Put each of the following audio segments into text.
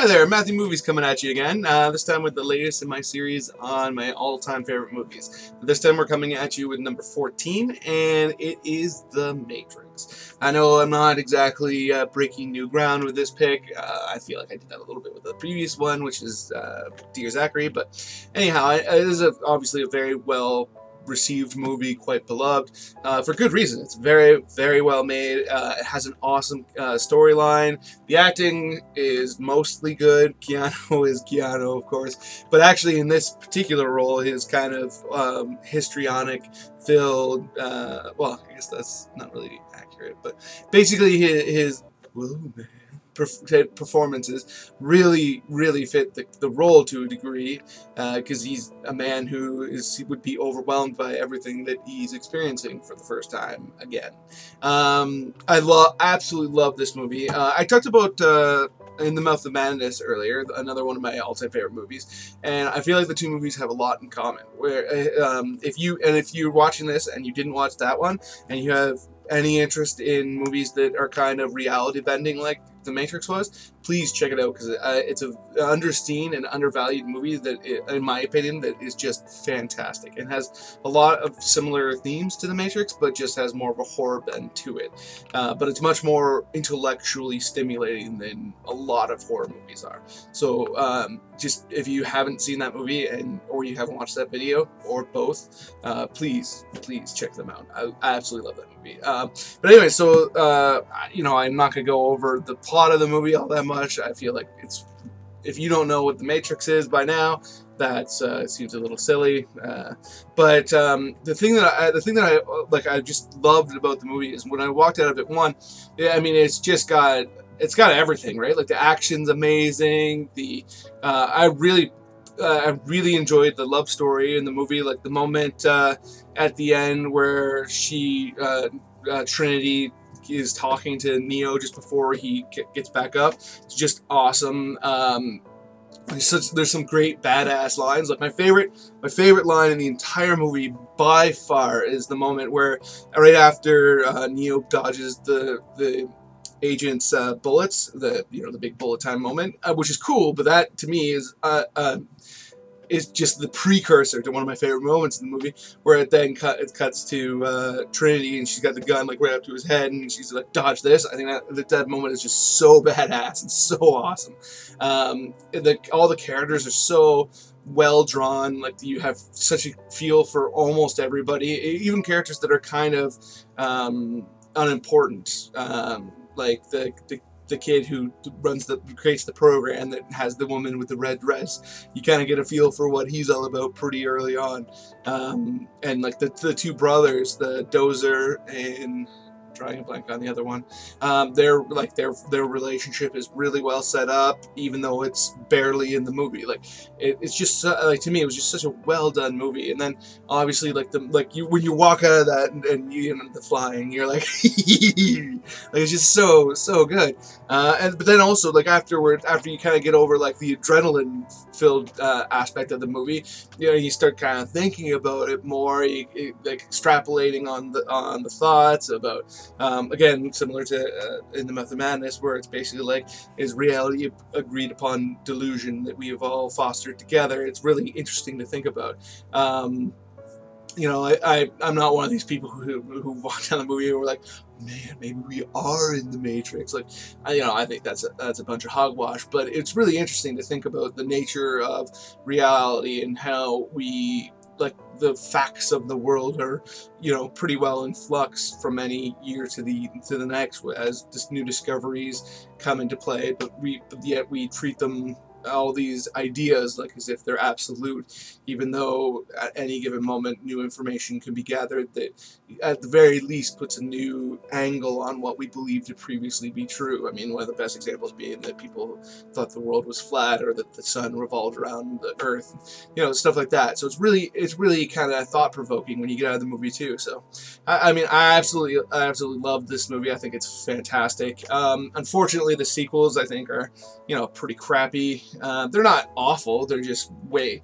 Hi there, Matthew Movies coming at you again, this time with the latest in my series on my all-time favorite movies. This time we're coming at you with number 14, and it is The Matrix. I know I'm not exactly breaking new ground with this pick. I feel like I did that a little bit with the previous one, which is Dear Zachary, but anyhow, it is obviously a very well received movie, quite beloved, for good reason. It's very, very well made. It has an awesome storyline. The acting is mostly good. Keanu is Keanu, of course, but actually in this particular role, his kind of histrionic filled, well, I guess that's not really accurate, but basically his whoa, man, performances really fit the role to a degree, because he's a man who would be overwhelmed by everything that he's experiencing for the first time again. I absolutely love this movie. I talked about In the Mouth of Madness earlier, another one of my all-time favorite movies, and I feel like the two movies have a lot in common. Where if you're watching this and you didn't watch that one, and you have any interest in movies that are kind of reality bending like The Matrix was, please check it out, because it's an underseen and undervalued movie that, in my opinion, that is just fantastic and has a lot of similar themes to The Matrix, but just has more of a horror bend to it. But it's much more intellectually stimulating than a lot of horror movies are. So just if you haven't seen that movie or you haven't watched that video, or both, please check them out. I absolutely love that movie. But anyway, so I'm not gonna go over the plot of the movie all that much. I feel like if you don't know what The Matrix is by now, that seems a little silly. But the thing that I just loved about the movie is when I walked out of it, I mean, it's got everything, right? Like, the action's amazing. I really enjoyed the love story in the movie. Like, the moment at the end where Trinity is talking to Neo just before he gets back up. It's just awesome. There's some great badass lines. Like, my favorite line in the entire movie by far is the moment where right after Neo dodges the agent's bullets, the big bullet time moment, which is cool. But that to me is just the precursor to one of my favorite moments in the movie, where it then cuts to Trinity, and she's got the gun like right up to his head, and she's like, "Dodge this!" I think that moment is just so badass and so awesome. All the characters are so well drawn. Like, you have such a feel for almost everybody, even characters that are kind of unimportant, like the kid who creates the program that has the woman with the red dress. You kind of get a feel for what he's all about pretty early on. And like the two brothers, the Dozer and drawing a blank on the other one, their relationship is really well set up, even though it's barely in the movie. Like, it's just like, to me, it was just such a well done movie. And then obviously when you walk out of that and the flying, you're like, like, it's just so good. But then also, like, after you kind of get over like the adrenaline filled aspect of the movie, you start kind of thinking about it more. You like extrapolating on the thoughts about. Again, similar to In the Mouth of Madness, where it's basically like, is reality agreed upon delusion that we have all fostered together? It's really interesting to think about. I'm not one of these people who walk down the movie and were like, man, maybe we are in the Matrix. Like, I think that's a bunch of hogwash. But it's really interesting to think about the nature of reality and how the facts of the world are, pretty well in flux from any year to the next as just new discoveries come into play. But yet we treat them, all these ideas, like as if they're absolute, even though at any given moment new information can be gathered that at the very least puts a new angle on what we believed to previously be true. I mean, one of the best examples being that people thought the world was flat, or that the sun revolved around the earth, stuff like that. So it's really kind of thought-provoking when you get out of the movie too. So I mean, I absolutely love this movie. I think it's fantastic. Unfortunately, the sequels, I think, are pretty crappy. They're not awful, they're just way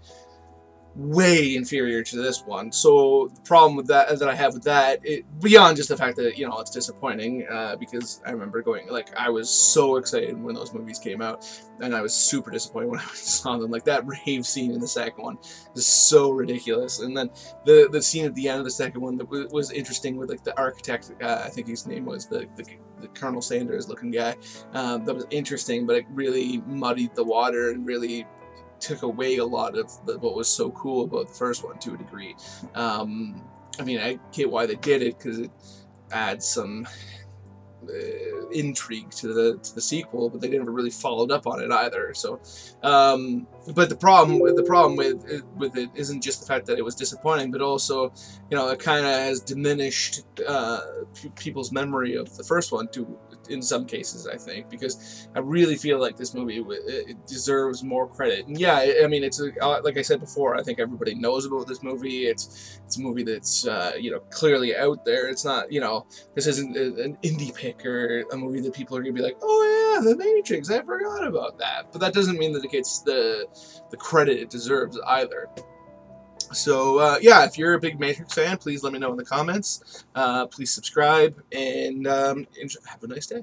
way inferior to this one. So the problem with that I have with that, beyond just the fact that, you know, it's disappointing, because I remember going, like, I was so excited when those movies came out, and I was super disappointed when I saw them. Like, that rave scene in the second one is so ridiculous, and then the scene at the end of the second one that was interesting with, like, the architect, I think his name was the Colonel Sanders looking guy. That was interesting, but it really muddied the water and really took away a lot of what was so cool about the first one to a degree. I mean, I get why they did it, because it adds some intrigue to the sequel, but they never really followed up on it either. So, but the problem with it isn't just the fact that it was disappointing, but also, you know, it kind of has diminished people's memory of the first one in some cases, I think, because I really feel like this movie it deserves more credit. And yeah, I mean, it's like I said before, I think everybody knows about this movie. It's a movie that's you know, clearly out there. It's not, you know, this isn't an indie pick or a movie that people are gonna be like, oh yeah, The Matrix, I forgot about that. But that doesn't mean that it gets the credit it deserves either. So, yeah, if you're a big Matrix fan, please let me know in the comments. Please subscribe, and have a nice day.